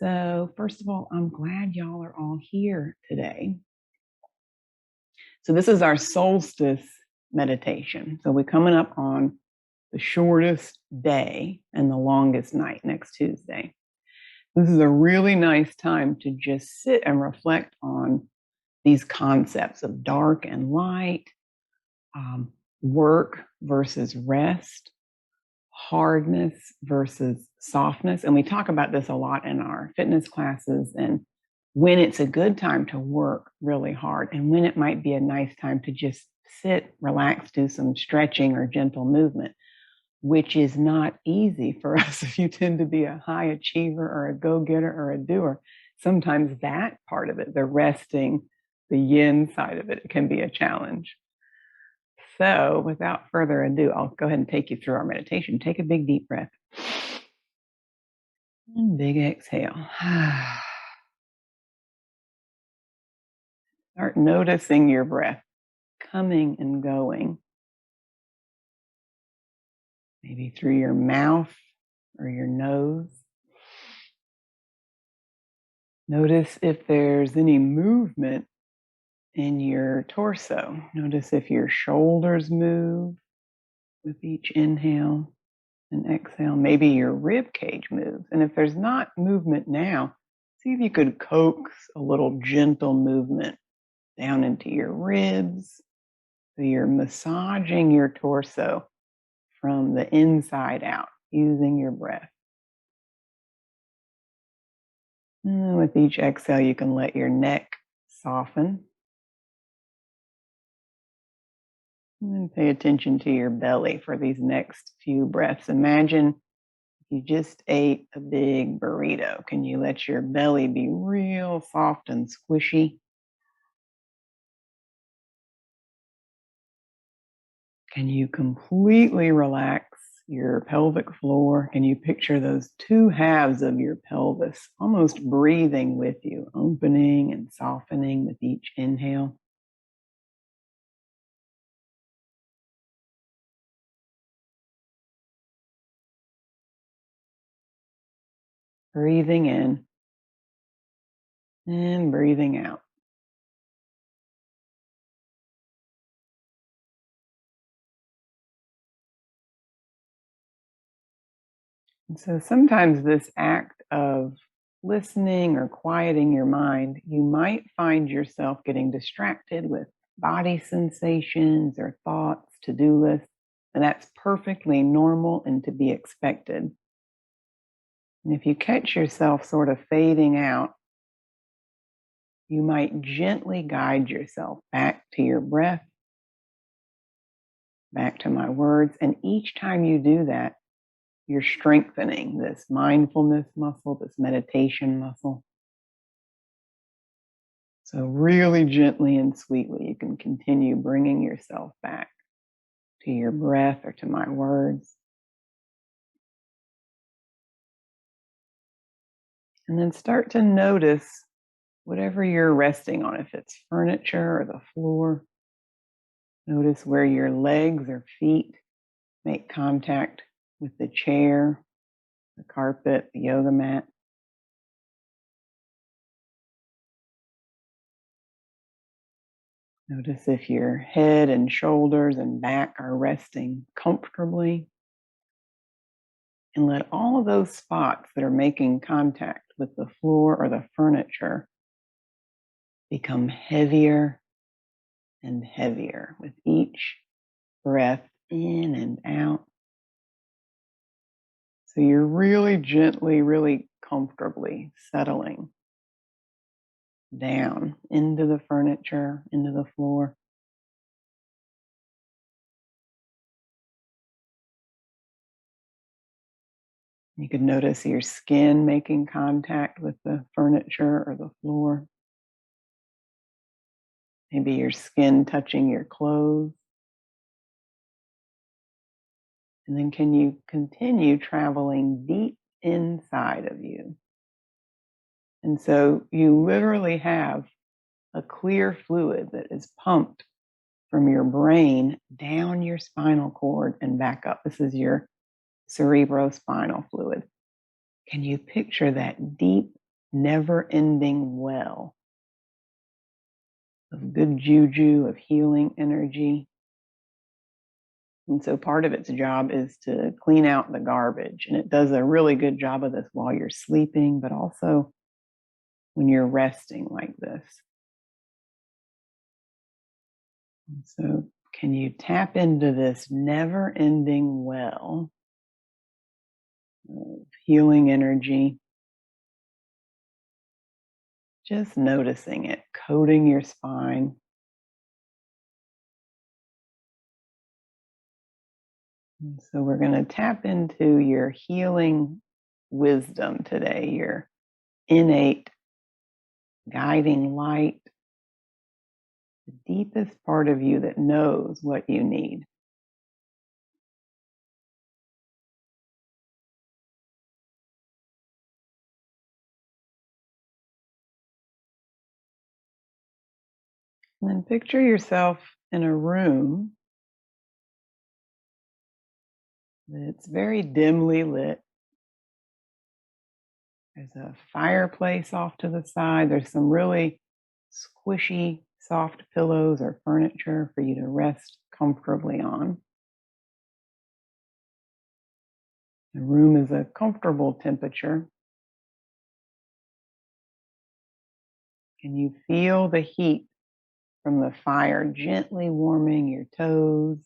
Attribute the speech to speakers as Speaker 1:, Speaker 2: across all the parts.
Speaker 1: So, first of all, I'm glad y'all are all here today. So, this is our solstice meditation. So, we're coming up on the shortest day and the longest night next Tuesday. This is a really nice time to just sit and reflect on these concepts of dark and light, um, work versus rest, hardness versus softness. And we talk about this a lot in our fitness classes and when it's a good time to work really hard and when it might be a nice time to just sit, relax, do some stretching or gentle movement, which is not easy for us if you tend to be a high achiever or a go-getter or a doer. Sometimes that part of it, the resting, the yin side of it, can be a challenge. So, without further ado, I'll go ahead and take you through our meditation. Take a big, deep breath. And big exhale. Start noticing your breath coming and going. Maybe through your mouth or your nose. Notice if there's any movement in your torso. Notice if your shoulders move with each inhale and exhale. Maybe your rib cage moves. And if there's not movement now, see if you could coax a little gentle movement down into your ribs. So you're massaging your torso from the inside out using your breath. And with each exhale, you can let your neck soften. And pay attention to your belly for these next few breaths. Imagine you just ate a big burrito. Can you let your belly be real soft and squishy? Can you completely relax your pelvic floor? Can you picture those two halves of your pelvis almost breathing with you, opening and softening with each inhale? Breathing in and breathing out. And so sometimes this act of listening or quieting your mind, you might find yourself getting distracted with body sensations or thoughts, to-do lists, and that's perfectly normal and to be expected. And if you catch yourself sort of fading out, you might gently guide yourself back to your breath, back to my words. And each time you do that, you're strengthening this mindfulness muscle, this meditation muscle. So, really gently and sweetly, you can continue bringing yourself back to your breath or to my words. And then start to notice whatever you're resting on, if it's furniture or the floor. Notice where your legs or feet make contact with the chair, the carpet, the yoga mat. Notice if your head and shoulders and back are resting comfortably. And let all of those spots that are making contact with the floor or the furniture become heavier and heavier with each breath in and out. So you're really gently, really comfortably settling down into the furniture, into the floor. You could notice your skin making contact with the furniture or the floor. Maybe your skin touching your clothes. And then can you continue traveling deep inside of you? And so you literally have a clear fluid that is pumped from your brain down your spinal cord and back up. This is your cerebrospinal fluid. Can you picture that deep never-ending well of good juju, of healing energy. And so part of its job is to clean out the garbage. And it does a really good job of this while you're sleeping, but also when you're resting like this. And so can you tap into this never-ending well of healing energy? Just noticing it coating your spine. And so we're going to tap into your healing wisdom today, your innate guiding light, the deepest part of you that knows what you need. And then picture yourself in a room that's very dimly lit. There's a fireplace off to the side. There's some really squishy, soft pillows or furniture for you to rest comfortably on. The room is a comfortable temperature. Can you feel the heat from the fire gently warming your toes,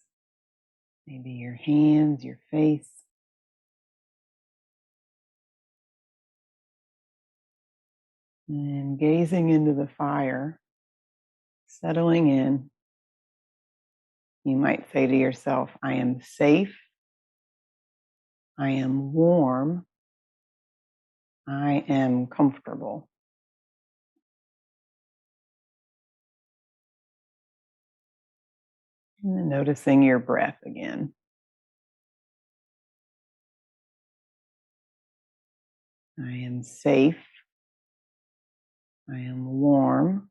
Speaker 1: maybe your hands, your face? And gazing into the fire, settling in, you might say to yourself, I am safe, I am warm, I am comfortable. And then noticing your breath again. I am safe, I am warm,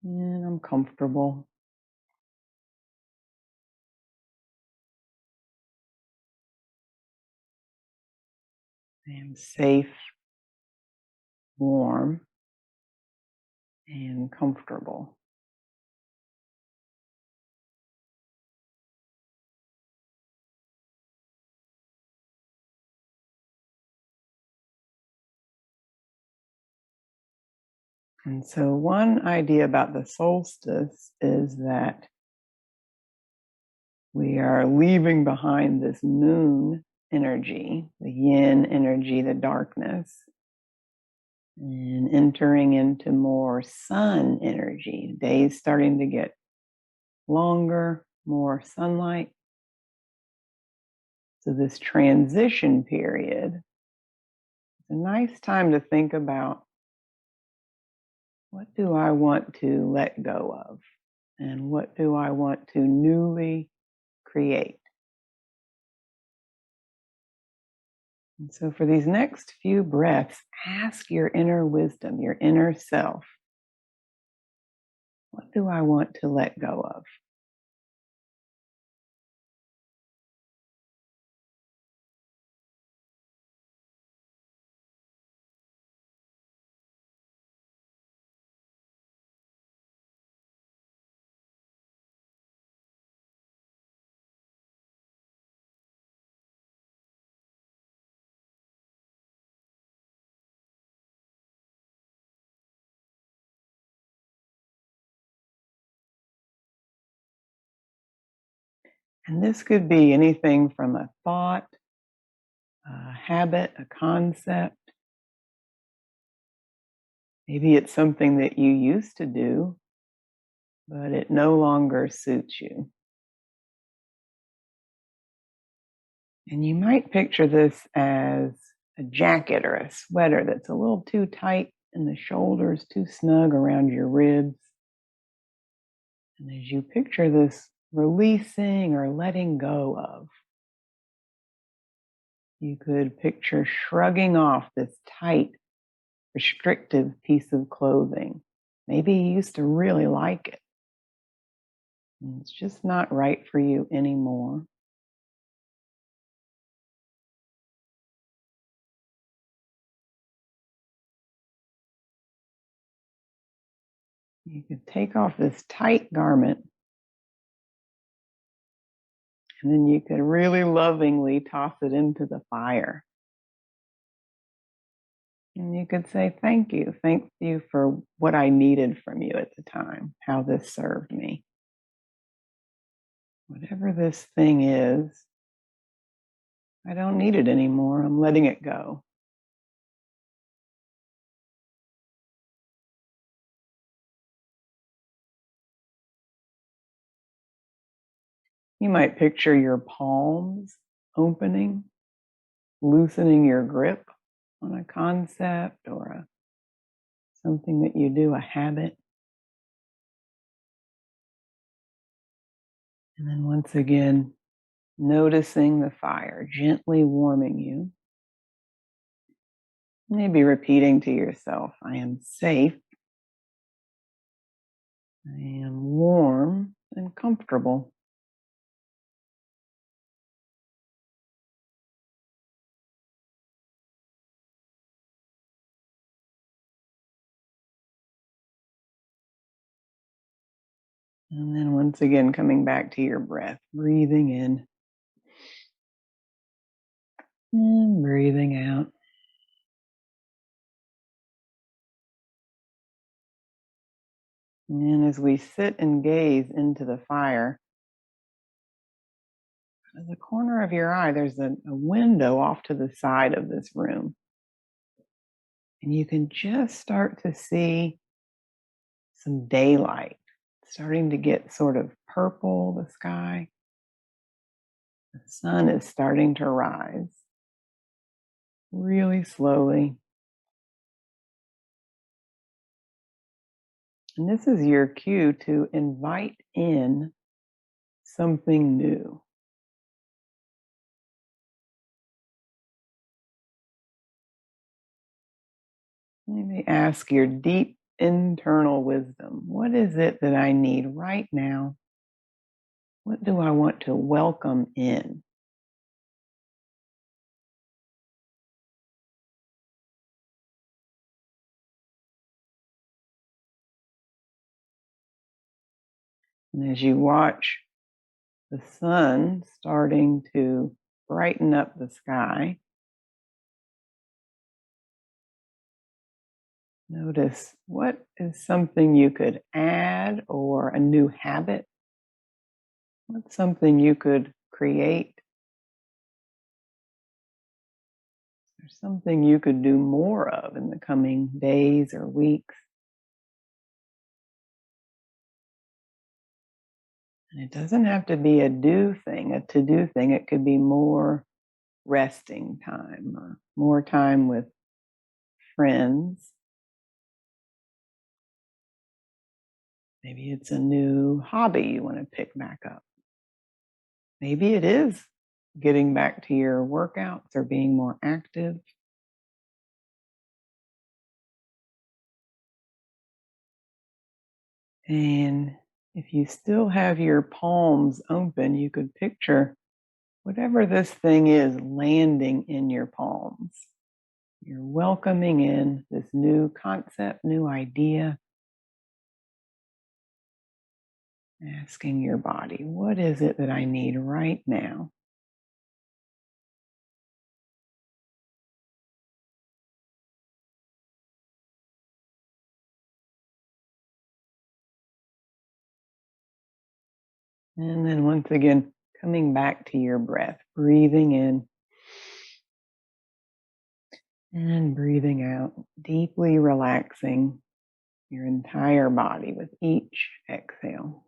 Speaker 1: and I'm comfortable. I am safe, warm, and comfortable. And so, one idea about the solstice is that we are leaving behind this moon energy, the yin energy, the darkness, and entering into more sun energy. Days starting to get longer, more sunlight. So, this transition period is a nice time to think about, what do I want to let go of? And what do I want to newly create? And so for these next few breaths, ask your inner wisdom, your inner self, what do I want to let go of? And this could be anything from a thought, a habit, a concept. Maybe it's something that you used to do, but it no longer suits you. And you might picture this as a jacket or a sweater that's a little too tight in the shoulders, too snug around your ribs. And as you picture this releasing or letting go of, you could picture shrugging off this tight, restrictive piece of clothing. Maybe you used to really like it, and it's just not right for you anymore. You could take off this tight garment, and then you could really lovingly toss it into the fire. And you could say, thank you. Thank you for what I needed from you at the time, how this served me. Whatever this thing is, I don't need it anymore. I'm letting it go. You might picture your palms opening, loosening your grip on a concept or something that you do, a habit. And then once again, noticing the fire gently warming you. Maybe repeating to yourself, I am safe, I am warm and comfortable. And then once again, coming back to your breath, breathing in and breathing out. And as we sit and gaze into the fire, at the corner of your eye, there's a window off to the side of this room. And you can just start to see some daylight starting to get sort of purple, the sky. The sun is starting to rise really slowly. And this is your cue to invite in something new. Maybe ask your deep internal wisdom, what is it that I need right now? What do I want to welcome in? And as you watch the sun starting to brighten up the sky, notice what is something you could add or a new habit. What's something you could create or something you could do more of in the coming days or weeks. And it doesn't have to be a do thing, a to-do thing. It could be more resting time or more time with friends. Maybe it's a new hobby you want to pick back up. Maybe it is getting back to your workouts or being more active. And if you still have your palms open, you could picture whatever this thing is landing in your palms. You're welcoming in this new concept, new idea, asking your body, what is it that I need right now? And then once again, coming back to your breath, breathing in and breathing out, deeply relaxing your entire body with each exhale.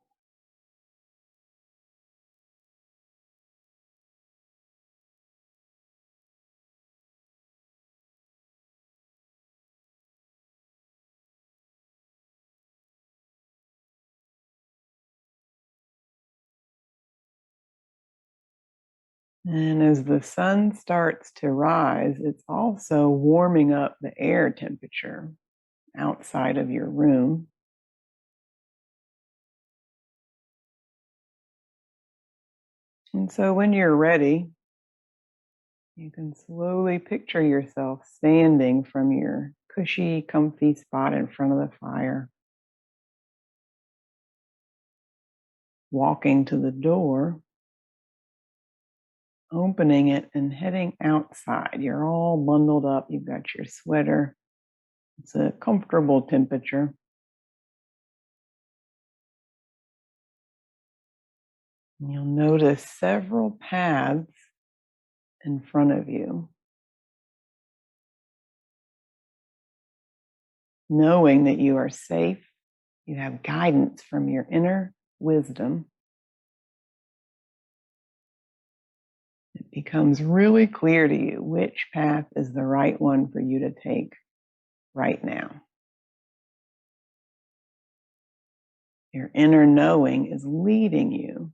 Speaker 1: And as the sun starts to rise, it's also warming up the air temperature outside of your room. And so when you're ready, you can slowly picture yourself standing from your cushy, comfy spot in front of the fire. walking to the door, opening it, and heading outside. You're all bundled up. You've got your sweater. It's a comfortable temperature. And you'll notice several paths in front of you, knowing that you are safe. You have guidance from your inner wisdom. It becomes really clear to you which path is the right one for you to take right now. Your inner knowing is leading you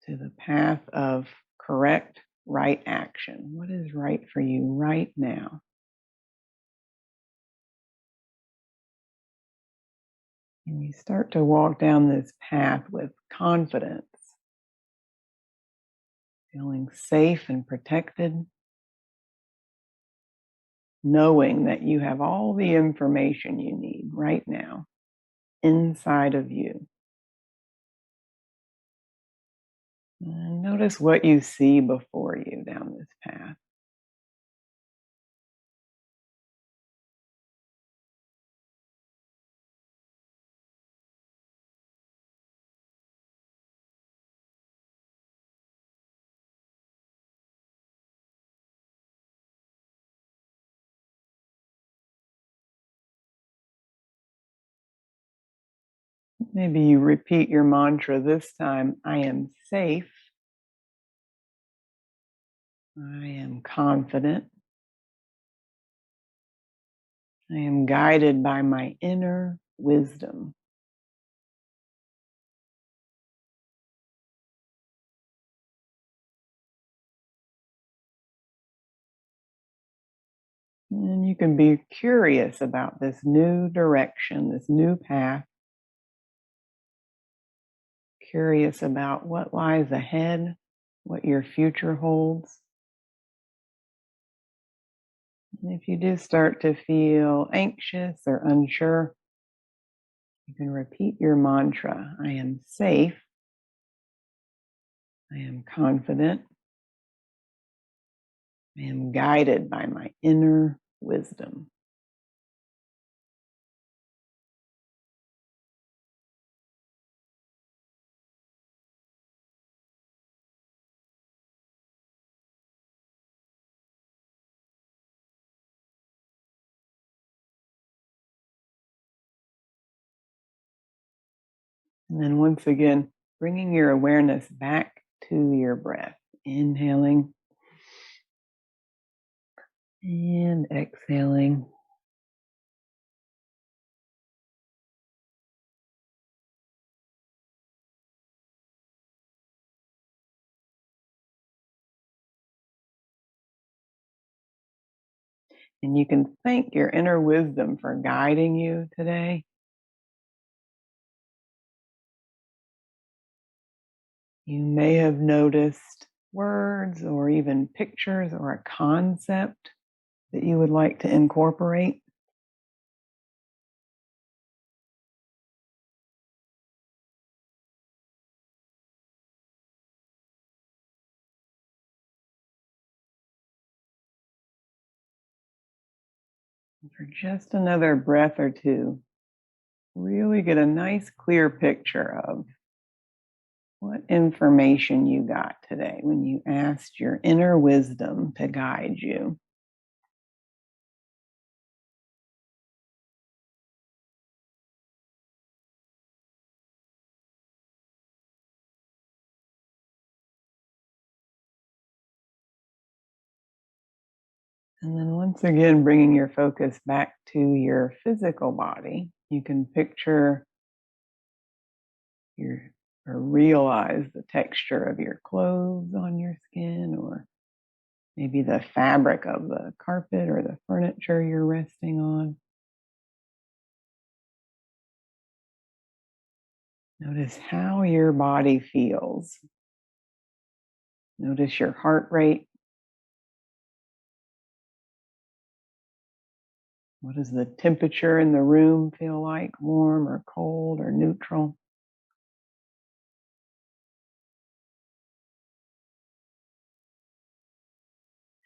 Speaker 1: to the path of correct, right action. What is right for you right now? And you start to walk down this path with confidence, feeling safe and protected, knowing that you have all the information you need right now inside of you. And notice what you see before you down this path. Maybe you repeat your mantra this time: I am safe, I am confident, I am guided by my inner wisdom. And you can be curious about this new direction, this new path, curious about what lies ahead, what your future holds. And if you do start to feel anxious or unsure, you can repeat your mantra: I am safe, I am confident, I am guided by my inner wisdom. And then once again, bringing your awareness back to your breath, inhaling and exhaling. And you can thank your inner wisdom for guiding you today. You may have noticed words or even pictures or a concept that you would like to incorporate. For just another breath or two, really get a nice clear picture of what information you got today when you asked your inner wisdom to guide you. And then once again, bringing your focus back to your physical body, you can picture your or realize the texture of your clothes on your skin, or maybe the fabric of the carpet or the furniture you're resting on. Notice how your body feels. Notice your heart rate. What does the temperature in the room feel like? Warm or cold or neutral?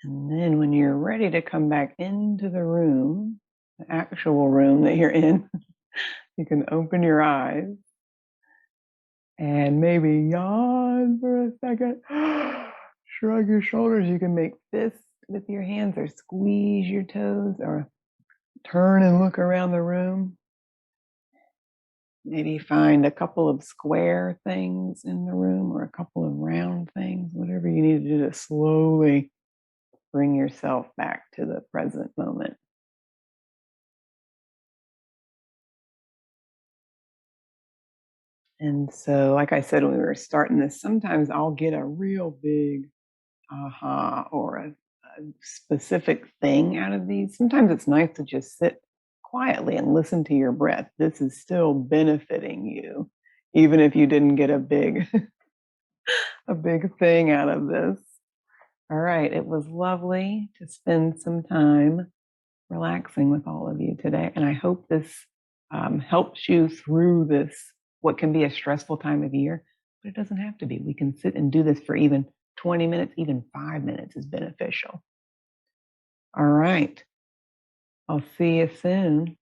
Speaker 1: And then when you're ready to come back into the room, the actual room that you're in, you can open your eyes and maybe yawn for a second. Shrug your shoulders. You can make fists with your hands or squeeze your toes or turn and look around the room. Maybe find a couple of square things in the room or a couple of round things, whatever you need to do to slowly bring yourself back to the present moment. And so, like I said when we were starting this, sometimes I'll get a real big aha or a specific thing out of these. Sometimes it's nice to just sit quietly and listen to your breath. This is still benefiting you, even if you didn't get a big a big thing out of this. All right, it was lovely to spend some time relaxing with all of you today, and I hope this helps you through this what can be a stressful time of year, but it doesn't have to be. We can sit and do this for even 20 minutes, even 5 minutes is beneficial. All right. I'll see you soon.